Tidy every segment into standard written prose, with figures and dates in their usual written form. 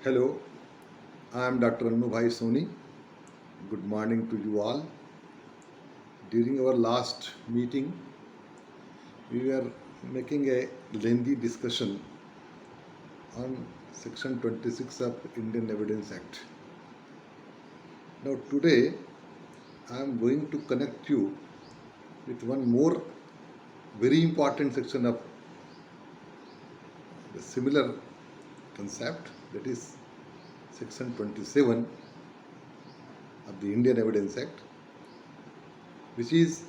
Hello, I am Dr. Annu Bhai Soni. Good morning to you all. During our last meeting, we were making a lengthy discussion on Section 26 of Indian Evidence Act. Now today, I am going to connect you with one more very important section of the similar concept, that is Section 27 of the Indian Evidence Act, which is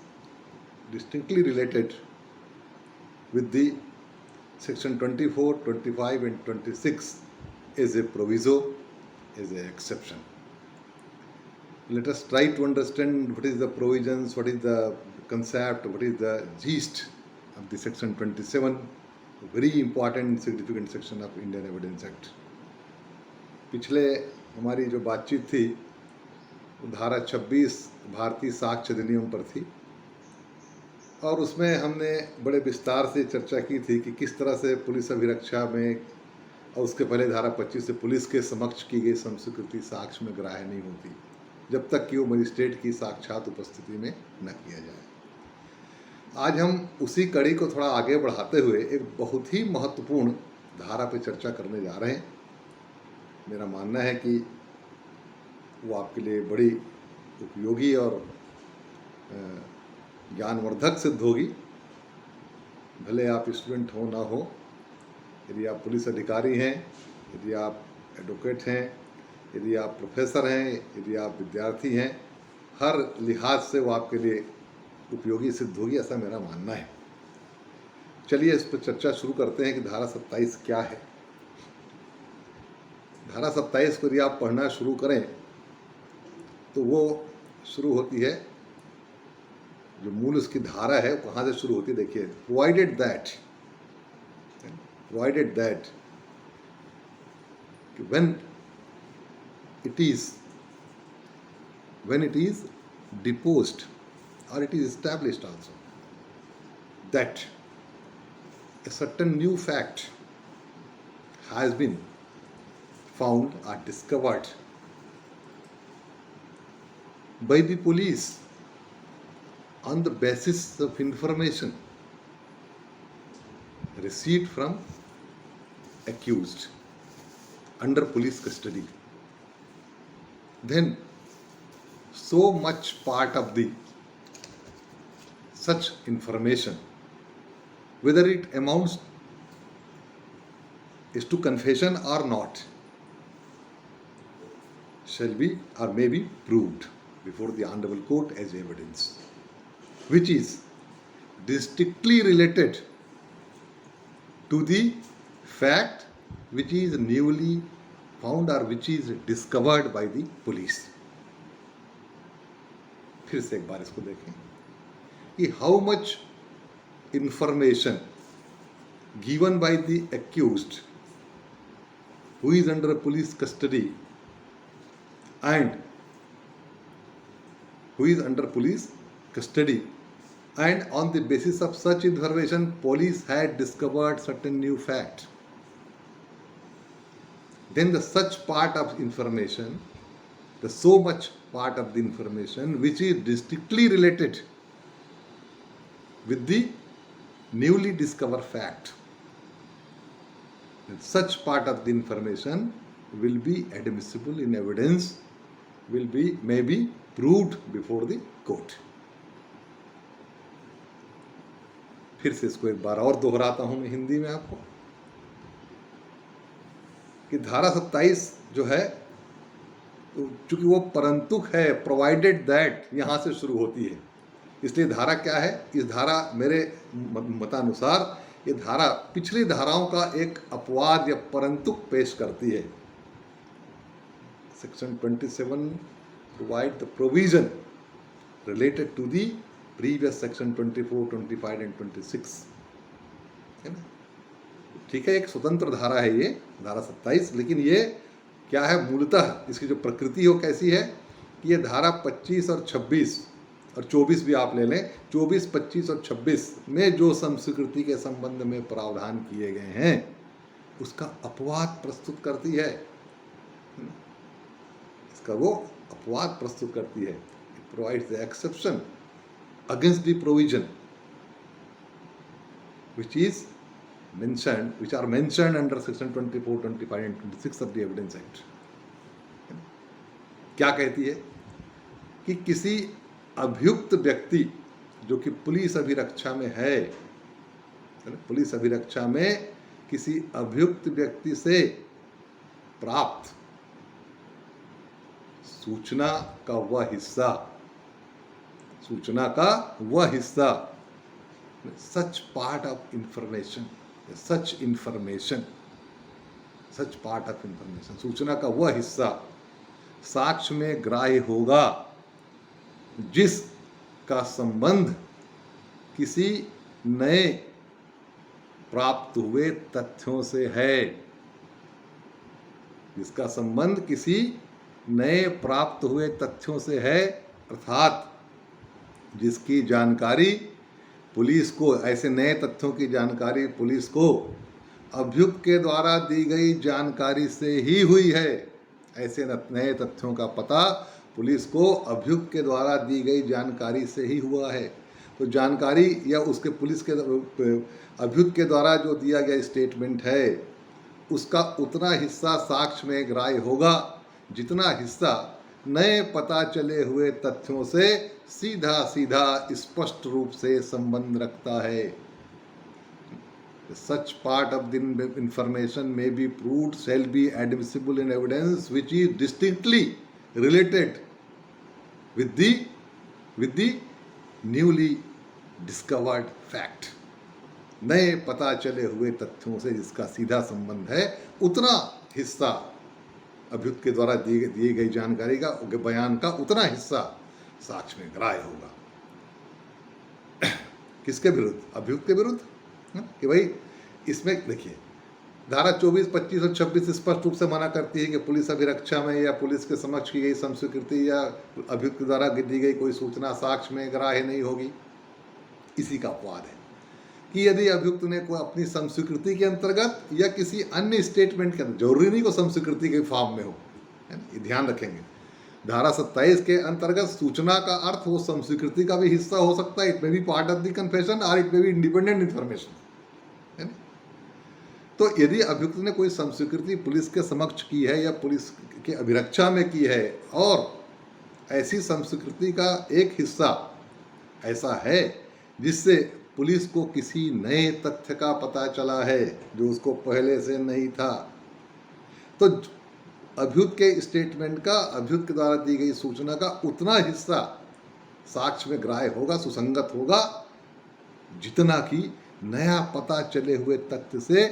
distinctly related with the Section 24, 25 and 26 as a proviso, as an exception. Let us try to understand what is the provisions, what is the concept, what is the gist of the Section 27, a very important and significant section of Indian Evidence Act. पिछले हमारी जो बातचीत थी वो धारा 26 भारतीय साक्ष्य अधिनियम पर थी और उसमें हमने बड़े विस्तार से चर्चा की थी कि किस तरह से पुलिस अभिरक्षा में और उसके पहले धारा 25 से पुलिस के समक्ष की गई संस्वीकृति साक्ष्य में ग्राह्य नहीं होती जब तक कि वो मजिस्ट्रेट की साक्षात उपस्थिति में न किया जाए। आज हम उसी कड़ी को थोड़ा आगे बढ़ाते हुए एक बहुत ही महत्वपूर्ण धारा पर चर्चा करने जा रहे हैं। मेरा मानना है कि वो आपके लिए बड़ी उपयोगी और ज्ञानवर्धक सिद्ध होगी, भले आप स्टूडेंट हो ना हो। यदि आप पुलिस अधिकारी हैं, यदि आप एडवोकेट हैं, यदि आप प्रोफेसर हैं, यदि आप विद्यार्थी हैं, हर लिहाज से वो आपके लिए उपयोगी सिद्ध होगी, ऐसा मेरा मानना है। चलिए इस पर चर्चा शुरू करते हैं कि धारा 27 क्या है। धारा 27 को यदि आप पढ़ना शुरू करें तो वो शुरू होती है, जो मूल उसकी धारा है कहाँ से शुरू होती है देखिए, provided that when it is deposed or it is established also that a certain new fact has been found or discovered by the police on the basis of information received from accused under police custody, then so much part of the such information, whether it amounts is to confession or not, shall be or may be proved before the honorable court as evidence, which is distinctly related to the fact which is newly found or which is discovered by the police. फिर से एक बार इसको देखें कि how much information given by the accused who is under police custody and on the basis of such information police had discovered certain new fact, then the such part of information, the so much part of the information which is distinctly related with the newly discovered fact, such part of the information will be admissible in evidence, may be proved before the court. फिर से इसको एक बार और दोहराता हूं मैं हिंदी में आपको कि धारा 27 जो है तो चूंकि वो परंतुक है, प्रोवाइडेड दैट यहां से शुरू होती है, इसलिए धारा क्या है, इस धारा मेरे मतानुसार ये धारा पिछली धाराओं का एक अपवाद या परंतुक पेश करती है। Section 27 provide the provision related to the previous section 24, 25 and 26, है ना। ठीक है, एक स्वतंत्र धारा है ये धारा 27, लेकिन ये क्या है मूलतः इसकी जो प्रकृति हो कैसी है कि ये धारा 25 और 26 और 24 भी आप ले लें, 24, 25 और 26 में जो संस्वीकृति के संबंध में प्रावधान किए गए हैं उसका अपवाद प्रस्तुत करती है। इसका वो अपवाद प्रस्तुत करती है. It provides the exception against the provision which are mentioned under section 24, 25 and 26 of the Evidence Act. क्या कहती है कि किसी अभियुक्त व्यक्ति जो कि पुलिस अभिरक्षा में है, पुलिस अभिरक्षा में किसी अभियुक्त व्यक्ति से प्राप्त सूचना का वह हिस्सा such part of information, सूचना का वह हिस्सा साक्ष्य में ग्राह्य होगा जिसका संबंध किसी नए प्राप्त हुए तथ्यों से है, जिसका संबंध किसी नए प्राप्त हुए तथ्यों से है, अर्थात जिसकी जानकारी पुलिस को, ऐसे नए तथ्यों की जानकारी पुलिस को अभियुक्त के द्वारा दी गई जानकारी से ही हुई है. ऐसे नए तथ्यों का पता पुलिस को अभियुक्त के द्वारा दी गई जानकारी से ही हुआ है. तो जानकारी या उसके पुलिस के अभियुक्त के द्वारा जो दिया गया स्टेटमेंट है उसका उतना हिस्सा साक्ष्य में ग्राह्य होगा जितना हिस्सा नए पता चले हुए तथ्यों से सीधा स्पष्ट रूप से संबंध रखता है. Such part of the information may be proved shall be admissible in evidence which is distinctly related with the newly discovered fact. नए पता चले हुए तथ्यों से जिसका सीधा संबंध है उतना हिस्सा अभियुक्त के द्वारा दी गई जानकारी का, बयान का उतना हिस्सा साक्ष्य में ग्राह्य होगा. किसके विरुद्ध? अभियुक्त के विरुद्ध. कि भाई इसमें देखिए धारा 24, 25 और 26 स्पष्ट रूप से मना करती है कि पुलिस अभिरक्षा में या पुलिस के समक्ष की गई संस्वीकृति या अभियुक्त द्वारा दी गई कोई सूचना साक्ष्य में ग्राह्य नहीं होगी. इसी का अपवाद है कि यदि अभियुक्त ने कोई अपनी संस्वीकृति के अंतर्गत या किसी अन्य स्टेटमेंट के अंदर, जरूरी नहीं को संस्वीकृति के फॉर्म में हो, है ना, ये ध्यान रखेंगे. धारा 27 के अंतर्गत सूचना का अर्थ वो संस्वीकृति का भी हिस्सा हो सकता है. It may be part of the confession और it may be independent information, है ना. तो यदि अभियुक्त ने कोई संस्वीकृति पुलिस के समक्ष की है या पुलिस के अभिरक्षा में की है और ऐसी संस्वीकृति का एक हिस्सा ऐसा है जिससे पुलिस को किसी नए तथ्य का पता चला है जो उसको पहले से नहीं था, तो अभियुक्त के स्टेटमेंट का, अभियुक्त के द्वारा दी गई सूचना का उतना हिस्सा साक्ष्य में ग्राह्य होगा, सुसंगत होगा जितना कि नया पता चले हुए तथ्य से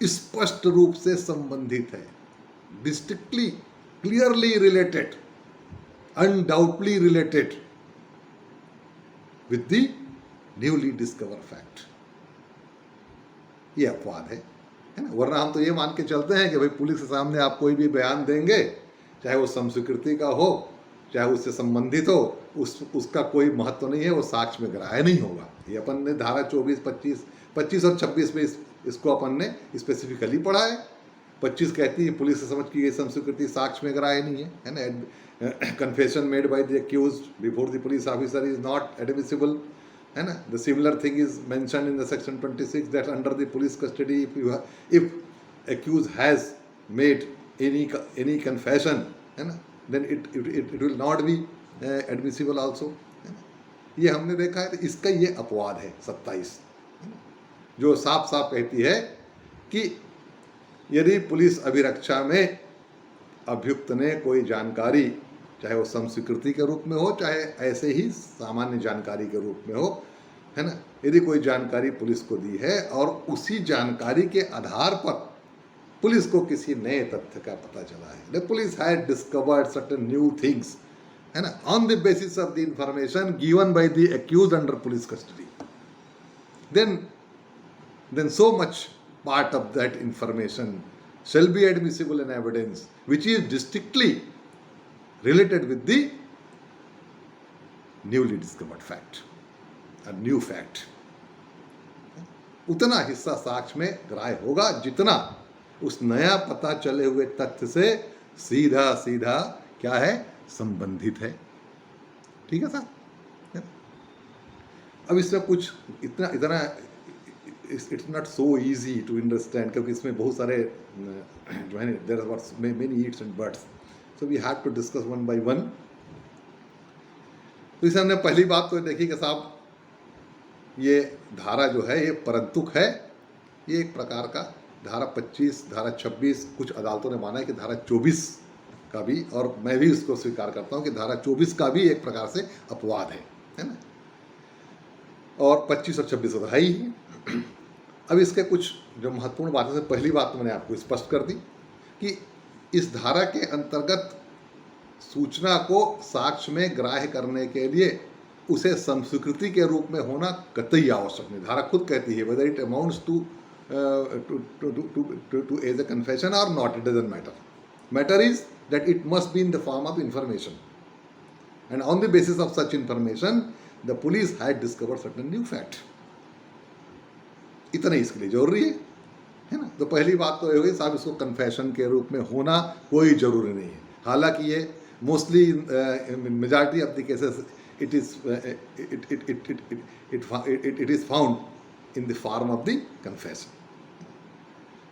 स्पष्ट रूप से संबंधित है. Distinctly, clearly related, undoubtedly related with the newly discover fact. ये अपवाद है ना. वरना हम तो ये मान के चलते हैं कि भाई पुलिस के सामने आप कोई भी बयान देंगे, चाहे वो संस्वीकृति का हो, चाहे उससे संबंधित हो, उसका कोई महत्व नहीं है, वो साक्ष्य में ग्राह्य नहीं होगा. ये अपन ने धारा 24, 25 और 26 में इसको अपन ने स्पेसिफिकली पढ़ा है. 25 कहती है पुलिस से समझ की गई संस्वीकृति साक्ष्य में ग्राह्य नहीं है ना. Confession made by the accused before the police officer is not admissible, है ना. The similar thing is mentioned in the section 26 that under the police custody if accused has made any confession, है ना, then it will not be admissible also, है ना. ये हमने देखा है. तो इसका ये अपवाद है 27, जो साफ साफ कहती है कि यदि पुलिस अभिरक्षा में अभियुक्त ने कोई जानकारी, चाहे वो संस्वीकृति के रूप में हो, चाहे ऐसे ही सामान्य जानकारी के रूप में हो, है ना, यदि कोई जानकारी पुलिस को दी है और उसी जानकारी के आधार पर पुलिस को किसी नए तथ्य का पता चला है, the police had discovered certain new things, है ना, on the basis of the information given by the accused under police custody, then so much part of that information shall be admissible in evidence which is distinctly related with the newly discovered fact, a new fact. उतना हिस्सा साक्ष्य में ग्राह्य होगा जितना उस नया पता चले हुए तथ्य से सीधा सीधा क्या है, संबंधित है। ठीक है साहब। अब इसमें कुछ इतना इतना it's not so easy to understand, क्योंकि इसमें बहुत सारे जो है there are many ifs and buts, so we have to discuss one by one. तो इसे हमने पहली बात तो देखी कि साहब ये धारा जो है ये परंतुक है, ये एक प्रकार का धारा 25, धारा 26, कुछ अदालतों ने माना है कि धारा 24 का भी, और मैं भी इसको स्वीकार करता हूँ कि धारा 24 का भी एक प्रकार से अपवाद है ना, और 25 और 26 तो है ही। अब इसके कुछ जो महत्वपूर्ण बातें से पहली बात तो मैंने आपको स्पष्ट कर दी कि इस धारा के अंतर्गत सूचना को साक्ष्य में ग्राह्य करने के लिए उसे संस्वीकृति के रूप में होना कतई आवश्यक नहीं। धारा खुद कहती है whether it amounts to as a confession और not, it doesn't matter. Matter is that it must be in the form of information, and on the basis of such information the police had discovered certain new fact. इतना ही इसके लिए जरूरी है ना। तो पहली बात तो ये हुई साहब इसको कन्फेशन के रूप में होना कोई जरूरी नहीं है। हालांकि ये mostly majority of the cases it is found in the form of the confession.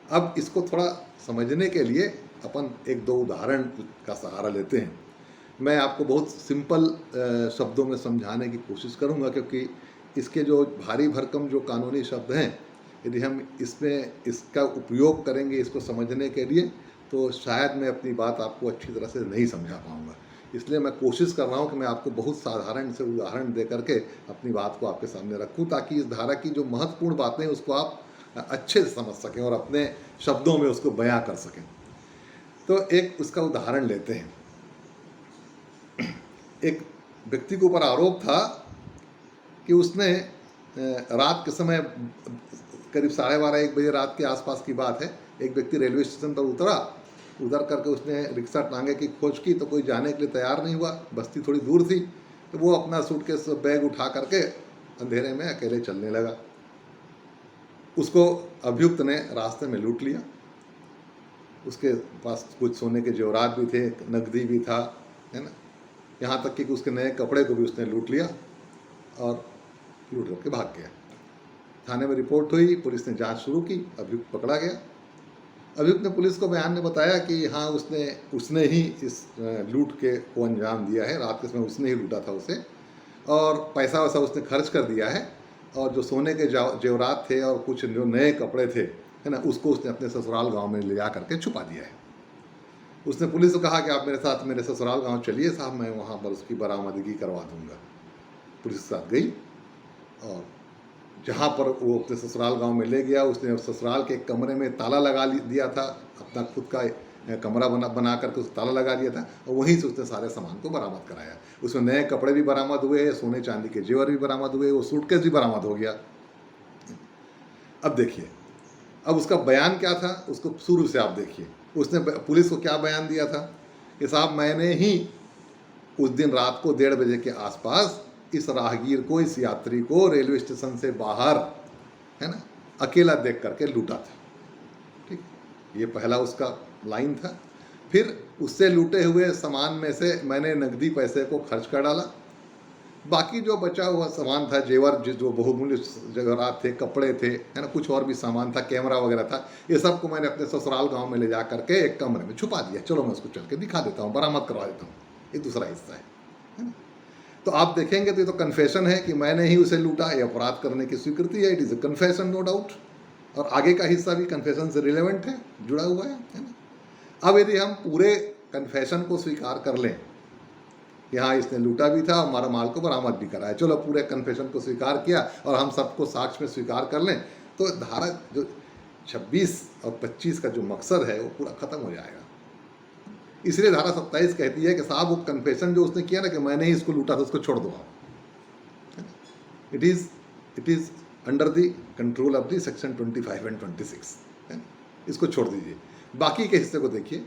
अब इसको थोड़ा समझने के लिए अपन एक दो उदाहरण का सहारा लेते हैं। मैं आपको बहुत सिंपल शब्दों में समझाने की कोशिश करूंगा, क्योंकि इसके जो भारी भरकम जो कानूनी शब्द हैं, यदि हम इसमें इसका उपयोग करेंगे इसको समझने के लिए, तो शायद मैं अपनी बात आपको अच्छी तरह से नहीं समझा पाऊंगा। इसलिए मैं कोशिश कर रहा हूँ कि मैं आपको बहुत साधारण से उदाहरण दे करके अपनी बात को आपके सामने रखूँ, ताकि इस धारा की जो महत्वपूर्ण बातें हैं उसको आप अच्छे से समझ सकें और अपने शब्दों में उसको बयां कर सकें। तो एक उसका उदाहरण लेते हैं। एक व्यक्ति के ऊपर आरोप था कि उसने रात के समय करीब 12:30-1 बजे रात के आसपास की बात है, एक व्यक्ति रेलवे स्टेशन पर उतर करके उसने रिक्शा टांगे की खोज की, तो कोई जाने के लिए तैयार नहीं हुआ। बस्ती थोड़ी दूर थी, तो वो अपना सूटकेस बैग उठा करके अंधेरे में अकेले चलने लगा। उसको अभियुक्त ने रास्ते में लूट लिया। उसके पास कुछ सोने के जेवरात भी थे, नकदी भी था, है ना, यहाँ तक कि उसके नए कपड़े को भी उसने लूट लिया और लूट करके भाग गया। थाने में रिपोर्ट हुई, पुलिस ने जांच शुरू की, अभियुक्त पकड़ा गया। अभियुक्त ने पुलिस को बयान में बताया कि हाँ उसने ही इस लूट के को अंजाम दिया है, रात के समय उसने ही लूटा था उसे, और पैसा वैसा उसने खर्च कर दिया है, और जो सोने के जेवरात थे और कुछ जो नए कपड़े थे, है ना, उसको उसने अपने ससुराल गांव में ले जा करके छुपा दिया है। उसने पुलिस को कहा कि आप मेरे साथ मेरे ससुराल गांव चलिए साहब, मैं वहाँ पर उसकी बरामदगी करवा दूँगा। पुलिस के साथ गई और जहाँ पर वो अपने ससुराल गांव में ले गया, उसने ससुराल के कमरे में ताला लगा दिया था, अपना खुद का कमरा बना करके उस ताला लगा दिया था, और वहीं से उसने सारे सामान को बरामद कराया। उसमें नए कपड़े भी बरामद हुए, सोने चांदी के जेवर भी बरामद हुए, वो सूटकेस भी बरामद हो गया। अब देखिए, अब उसका बयान क्या था, उसको शुरू से आप देखिए। उसने पुलिस को क्या बयान दिया था कि साहब मैंने ही उस दिन रात को 1:30 बजे के आसपास इस राहगीर को, इस यात्री को रेलवे स्टेशन से बाहर, है ना, अकेला देख करके लूटा था। ठीक, ये पहला उसका लाइन था। फिर उससे लूटे हुए सामान में से मैंने नकदी पैसे को खर्च कर डाला, बाकी जो बचा हुआ सामान था, जेवर जो बहुमूल्य जेवरात थे, कपड़े थे, है ना, कुछ और भी सामान था, कैमरा वगैरह था, ये सब को मैंने अपने ससुराल गांव में ले जा करके एक कमरे में छुपा दिया। चलो मैं उसको चल के दिखा देता हूँ, बरामद करवा देता हूँ। ये दूसरा हिस्सा है ना। तो आप देखेंगे तो ये तो कन्फेशन है कि मैंने ही उसे लूटा, ये अपराध करने की स्वीकृति है, it is a confession no doubt. और आगे का हिस्सा भी कन्फेशन से रिलेवेंट है, जुड़ा हुआ है ना। अब यदि हम पूरे कन्फेशन को स्वीकार कर लें कि हाँ इसने लूटा भी था, हमारा माल को बरामद भी कराया, चलो पूरे कन्फेशन को स्वीकार किया और हम सबको साक्ष्य में स्वीकार कर लें, तो धारा जो 26 और 25 का जो मकसद है वो पूरा खत्म हो जाएगा। इसलिए धारा 27 कहती है कि साहब वो कन्फेशन जो उसने किया ना कि मैंने ही इसको लूटा था, उसको छोड़ दो आप। It is under the control of the section 25 and 26, है ना, इसको छोड़ दीजिए। बाकी के हिस्से को देखिए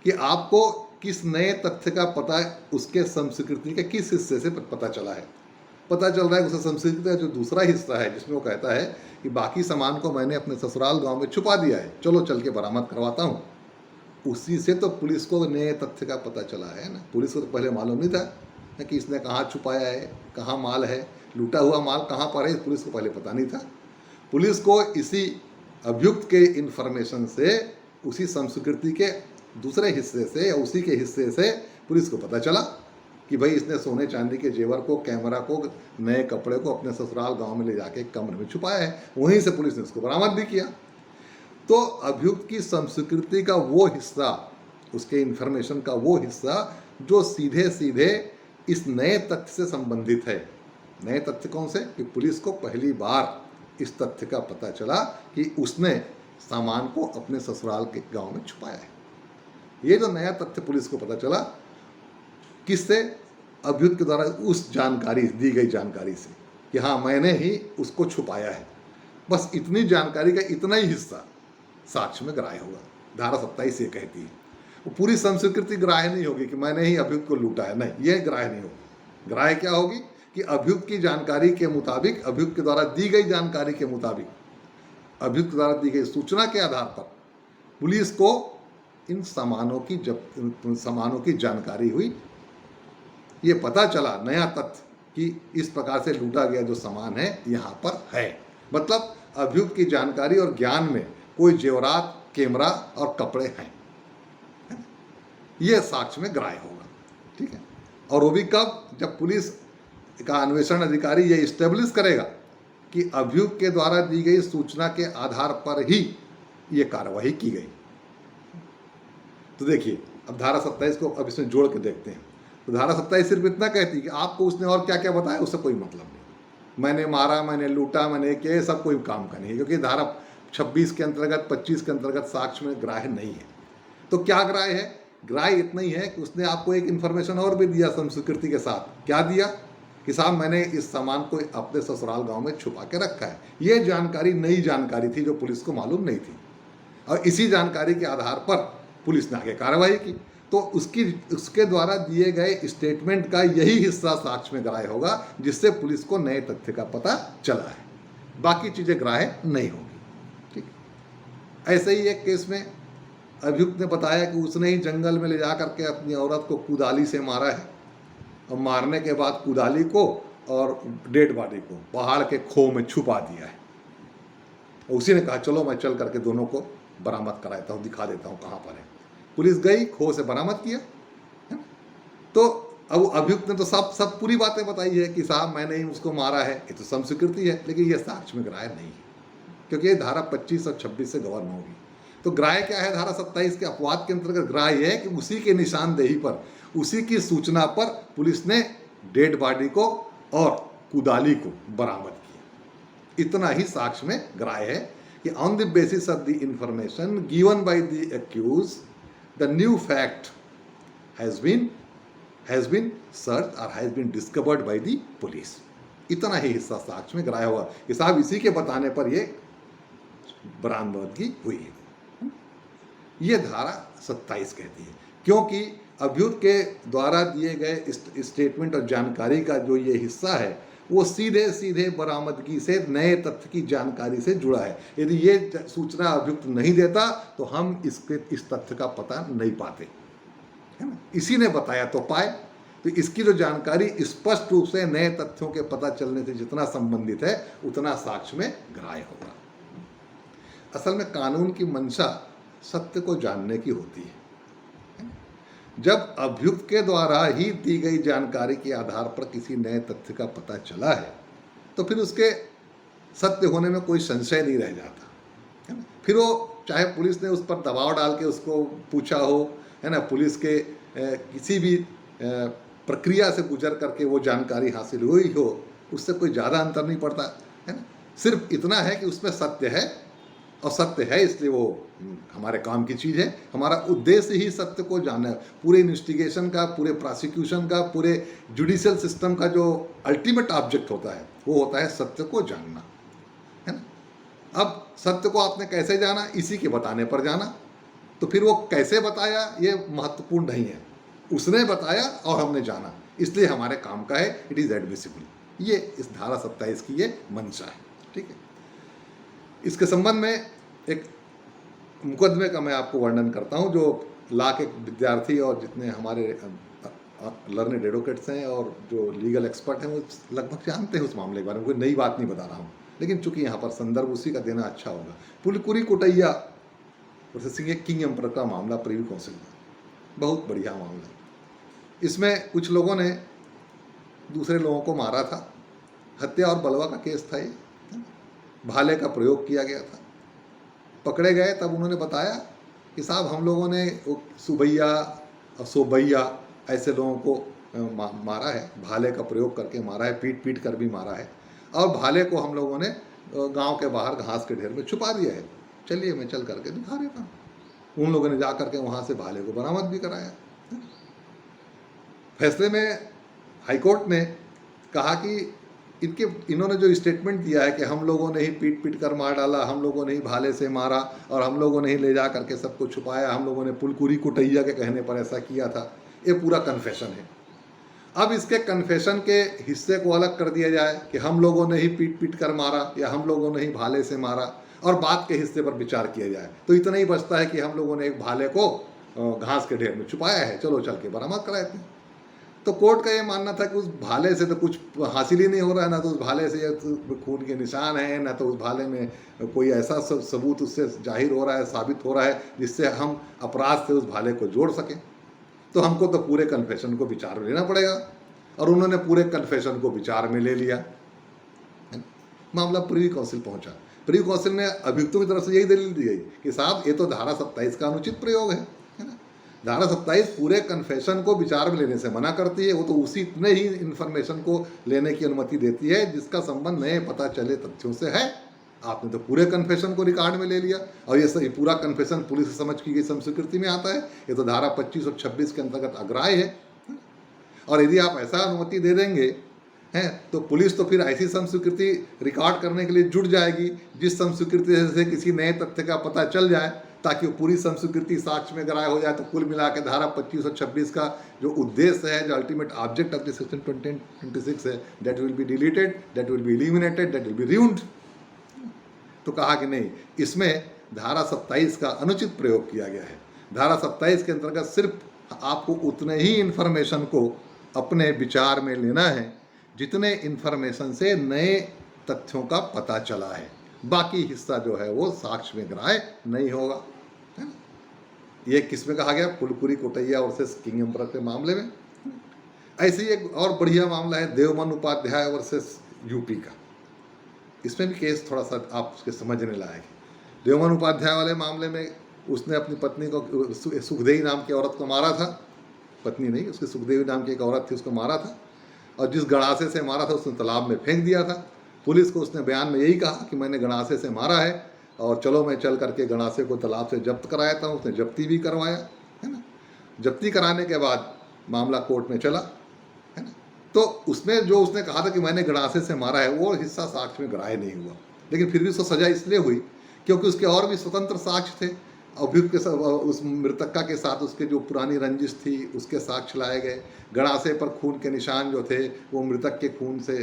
कि आपको किस नए तथ्य का पता उसके संस्कृति के किस हिस्से से पता चला है। पता चल रहा है उसे संस्कृति का जो दूसरा हिस्सा है जिसमें वो कहता है कि बाकी सामान को मैंने अपने ससुराल गांव में छुपा दिया है, चलो चल के बरामद करवाता हूँ। उसी से तो पुलिस को नए तथ्य का पता चला है ना। पुलिस को तो पहले मालूम नहीं था कि इसने कहाँ छुपाया है, कहाँ माल है, लूटा हुआ माल कहाँ पर है, पुलिस को पहले पता नहीं था। पुलिस को इसी अभियुक्त के इन्फॉर्मेशन से, उसी संस्कृति के दूसरे हिस्से से या उसी के हिस्से से पुलिस को पता चला कि भाई इसने सोने चांदी के जेवर को, कैमरा को, नए कपड़े को अपने ससुराल गांव में ले जाके कमरे में छुपाया है। वहीं से पुलिस ने उसको बरामद भी किया। तो अभियुक्त की संस्कृति का वो हिस्सा, उसके इन्फॉर्मेशन का वो हिस्सा जो सीधे सीधे इस नए तथ्य से संबंधित है। नए तथ्य कौन से? कि पुलिस को पहली बार इस तथ्य का पता चला कि उसने सामान को अपने ससुराल के गांव में छुपाया है। ये जो नया तथ्य पुलिस को पता चला, किससे? अभियुक्त के द्वारा उस जानकारी, दी गई जानकारी से कि हाँ मैंने ही उसको छुपाया है। बस इतनी जानकारी का इतना ही हिस्सा साक्ष्य में ग्राह्य होगा। धारा 27 ये कहती है। वो पूरी संस्कृति ग्राह्य नहीं होगी कि मैंने ही अभियुक्त को लूटा है, नहीं, ये ग्राह्य नहीं होगी। ग्राह्य क्या होगी कि अभियुक्त की जानकारी के मुताबिक, अभियुक्त के द्वारा दी गई जानकारी के मुताबिक, अभियुक्त द्वारा दी गई सूचना के आधार पर पुलिस को इन सामानों की जानकारी हुई। ये पता चला नया तथ्य कि इस प्रकार से लूटा गया जो सामान है यहाँ पर है। मतलब अभियुक्त की जानकारी और ज्ञान में कोई जेवरात, कैमरा और कपड़े हैं। यह साक्ष्य में ग्राह्य होगा। ठीक है। और वो भी कब? जब पुलिस का अन्वेषण अधिकारी ये इस्टेब्लिश करेगा कि अभियुक्त के द्वारा दी गई सूचना के आधार पर ही ये कार्रवाई की गई। तो देखिए, अब धारा 27 को अब इसमें जोड़ के देखते हैं। तो धारा 27 सिर्फ इतना कहती है कि आपको उसने और क्या क्या बताया उससे कोई मतलब नहीं। मैंने मारा, मैंने लूटा, मैंने किया, ये सब कोई काम का नहीं है, क्योंकि धारा 26 के अंतर्गत, 25 के अंतर्गत साक्ष्य में ग्राह्य नहीं है। तो क्या ग्राह्य है? ग्राह्य इतना ही है कि उसने आपको एक इन्फॉर्मेशन और भी दिया संस्कृति के साथ। क्या दिया? कि साहब मैंने इस सामान को अपने ससुराल गांव में छुपा के रखा है। ये जानकारी नई जानकारी थी जो पुलिस को मालूम नहीं थी, और इसी जानकारी के आधार पर पुलिस ने आगे कार्रवाई की। तो उसके द्वारा दिए गए स्टेटमेंट का यही हिस्सा साक्ष्य में ग्राह्य होगा, जिससे पुलिस को नए तथ्य का पता चला है। बाकी चीज़ें ग्राह्य नहीं होगी। ठीक। ऐसे ही एक केस में अभियुक्त ने बताया कि उसने ही जंगल में ले जा करके अपनी औरत को कुदाली से मारा है, और मारने के बाद कुदाली को और डेड बॉडी को पहाड़ के खो में छुपा दिया है। उसी ने कहा चलो मैं चल करके दोनों को बरामद कराता हूँ, दिखा देता हूँ कहाँ पर है। पुलिस गई, खो से बरामद किया है। तो अब अभियुक्त ने तो सब पूरी बातें बताई है कि साहब मैंने ही उसको मारा है। ये तो संस्कृति है, लेकिन ये साक्ष्य में ग्राह्य नहीं है, क्योंकि ये धारा 25 और 26 से गवर्न होगी। तो ग्राह्य क्या है? धारा 27 के अपवाद के अंतर्गत ग्राह्य है कि उसी के निशानदेही पर, उसी की सूचना पर पुलिस ने डेड बॉडी को और कुदाली को बरामद किया। इतना ही साक्ष्य में ग्राह्य है कि on the basis of the information given by the accused the new fact has been search और has been discovered by the police. इतना ही हिस्सा साक्ष्य में ग्राह्य होगा कि साहब इसी के बताने पर ये बरामदगी हुई है। ये धारा 27 कहती है, क्योंकि अभियुक्त के द्वारा दिए गए स्टेटमेंट और जानकारी का जो ये हिस्सा है वो सीधे सीधे बरामदगी से, नए तथ्य की जानकारी से जुड़ा है। यदि ये सूचना अभियुक्त नहीं देता तो हम इस तथ्य का पता नहीं पाते, है ना। इसी ने बताया तो पाए। तो इसकी जो जानकारी स्पष्ट रूप से नए तथ्यों के पता चलने से जितना संबंधित है उतना साक्ष्य में ग्राह्य होगा। असल में कानून की मंशा सत्य को जानने की होती है। जब अभियुक्त के द्वारा ही दी गई जानकारी के आधार पर किसी नए तथ्य का पता चला है तो फिर उसके सत्य होने में कोई संशय नहीं रह जाता, है ना। फिर वो चाहे पुलिस ने उस पर दबाव डाल के उसको पूछा हो, है ना, पुलिस के किसी भी प्रक्रिया से गुजर करके वो जानकारी हासिल हुई हो, उससे कोई ज़्यादा अंतर नहीं पड़ता, है ना। सिर्फ इतना है कि उसमें सत्य है, और सत्य है इसलिए वो हमारे काम की चीज़ है। हमारा उद्देश्य ही सत्य को जानना है। पूरे इन्वेस्टिगेशन का, पूरे प्रोसिक्यूशन का, पूरे जुडिशियल सिस्टम का जो अल्टीमेट ऑब्जेक्ट होता है वो होता है सत्य को जानना, है ना। अब सत्य को आपने कैसे जाना? इसी के बताने पर जाना। तो फिर वो कैसे बताया ये महत्वपूर्ण नहीं है, उसने बताया और हमने जाना, इसलिए हमारे काम का है, इट इज़ एडमिसिबल। ये इस धारा 27 की ये मंशा है। ठीक है। इसके संबंध में एक मुकदमे का मैं आपको वर्णन करता हूँ, जो लाख एक विद्यार्थी और जितने हमारे लर्नेड एडवोकेट्स हैं और जो लीगल एक्सपर्ट हैं वो लगभग जानते हैं उस मामले के बारे में, कोई नई बात नहीं बता रहा हूँ, लेकिन चूंकि यहाँ पर संदर्भ उसी का देना अच्छा होगा। पुलकुरी कोटैया वर्सेस किंग एम्परर का मामला प्रिवी काउंसिल में, बहुत बढ़िया मामला। इसमें कुछ लोगों ने दूसरे लोगों को मारा था, हत्या और बलवा का केस था ये, भाले का प्रयोग किया गया था। पकड़े गए तब उन्होंने बताया कि साहब हम लोगों ने वो सुबैया और सोबैया ऐसे लोगों को मारा है, भाले का प्रयोग करके मारा है, पीट पीट कर भी मारा है, और भाले को हम लोगों ने गांव के बाहर घास के ढेर में छुपा दिया है। चलिए मैं चल करके दिखा देता हूँ। उन लोगों ने जा करके वहाँ से भाले को बरामद भी कराया। फैसले में हाईकोर्ट ने कहा कि इन्होंने जो स्टेटमेंट दिया है कि हम लोगों ने ही पीट पीट कर मार डाला, हम लोगों ने ही भाले से मारा और हम लोगों ने ही ले जा करके सबको छुपाया, हम लोगों ने पुलकुरी कुटैया के कहने पर ऐसा किया था, ये पूरा कन्फेशन है। अब इसके कन्फेशन के हिस्से को अलग कर दिया जाए कि हम लोगों ने ही पीट पीट कर मारा या हम लोगों ने ही भाले से मारा, और बात के हिस्से पर विचार किया जाए, तो इतना ही बचता है कि हम लोगों ने एक भाले को घास के ढेर में छुपाया है, चलो चल के बरामद कराए थे। तो कोर्ट का ये मानना था कि उस भाले से तो कुछ हासिल ही नहीं हो रहा है, ना तो उस भाले से खून के निशान हैं, ना तो उस भाले में कोई ऐसा सबूत उससे जाहिर हो रहा है, साबित हो रहा है जिससे हम अपराध से उस भाले को जोड़ सकें। तो हमको तो पूरे कन्फेशन को विचार में लेना पड़ेगा, और उन्होंने पूरे कन्फेशन को विचार में ले लिया। मामला प्रिवी काउंसिल पहुंचा। प्रिवी काउंसिल ने अभियुक्तों की तरफ से यही दलील दी गई कि साहब ये तो धारा 27 का अनुचित प्रयोग है ना। धारा 27 पूरे कन्फेशन को विचार में लेने से मना करती है, वो तो उसी इतने ही इन्फॉर्मेशन को लेने की अनुमति देती है जिसका संबंध नए पता चले तथ्यों से है। आपने तो पूरे कन्फेशन को रिकॉर्ड में ले लिया, और ये पूरा कन्फेशन पुलिस से समझ की गई स्वीकृति में आता है। ये तो धारा 25 और 26 के अंतर्गत अग्राह्य है। और यदि आप ऐसा अनुमति दे देंगे हैं तो पुलिस तो फिर ऐसी स्वीकृति रिकॉर्ड करने के लिए जुट जाएगी जिस स्वीकृति से किसी नए तथ्य का पता चल जाए, ताकि वो पूरी स्वीकृति साक्ष्य में ग्राह्य हो जाए। तो कुल मिला के धारा 25 और 26 का जो उद्देश्य है, जो ultimate object of the section 26 है, that will be deleted, that will be eliminated, that will be removed. तो कहा कि नहीं, इसमें धारा 27 का अनुचित प्रयोग किया गया है। धारा 27 के अंतर्गत सिर्फ आपको उतने ही इन्फॉर्मेशन को अपने विचार में लेना है जितने इन्फॉर्मेशन से नए तथ्यों का पता चला है, बाकी हिस्सा जो है वो साक्ष्य में ग्राह्य नहीं होगा, है ना। ये किस में कहा गया? पुलकुरी कोटैया वर्सेस किंग एम्परर के मामले में। ऐसे ही एक और बढ़िया मामला है देवमन उपाध्याय वर्सेस यूपी का। इसमें भी केस थोड़ा सा आप उसके समझने लायक है। देवमन उपाध्याय वाले मामले में उसने अपनी पत्नी को, सुखदेवी नाम की औरत को मारा था। पत्नी नहीं, उसकी सुखदेवी नाम की एक औरत थी, उसको मारा था, और जिस गड़ासे से मारा था उसने तालाब में फेंक दिया था। पुलिस को उसने बयान में यही कहा कि मैंने गड़ासे से मारा है, और चलो मैं चल करके गड़ासे को तालाब से जब्त कराया था। उसने जब्ती भी करवाया, है ना। जब्ती कराने के बाद मामला कोर्ट में चला, है ना। तो उसमें जो उसने कहा था कि मैंने गड़ासे से मारा है, वो हिस्सा साक्ष्य में ग्राह्य नहीं हुआ, लेकिन फिर भी उसको सजा इसलिए हुई क्योंकि उसके और भी स्वतंत्र साक्ष्य थे। अभियुक्त के उस मृतका के साथ उसके जो पुरानी रंजिश थी उसके साक्ष्य लाए गए। गड़ासे पर खून के निशान जो थे वो मृतक के खून से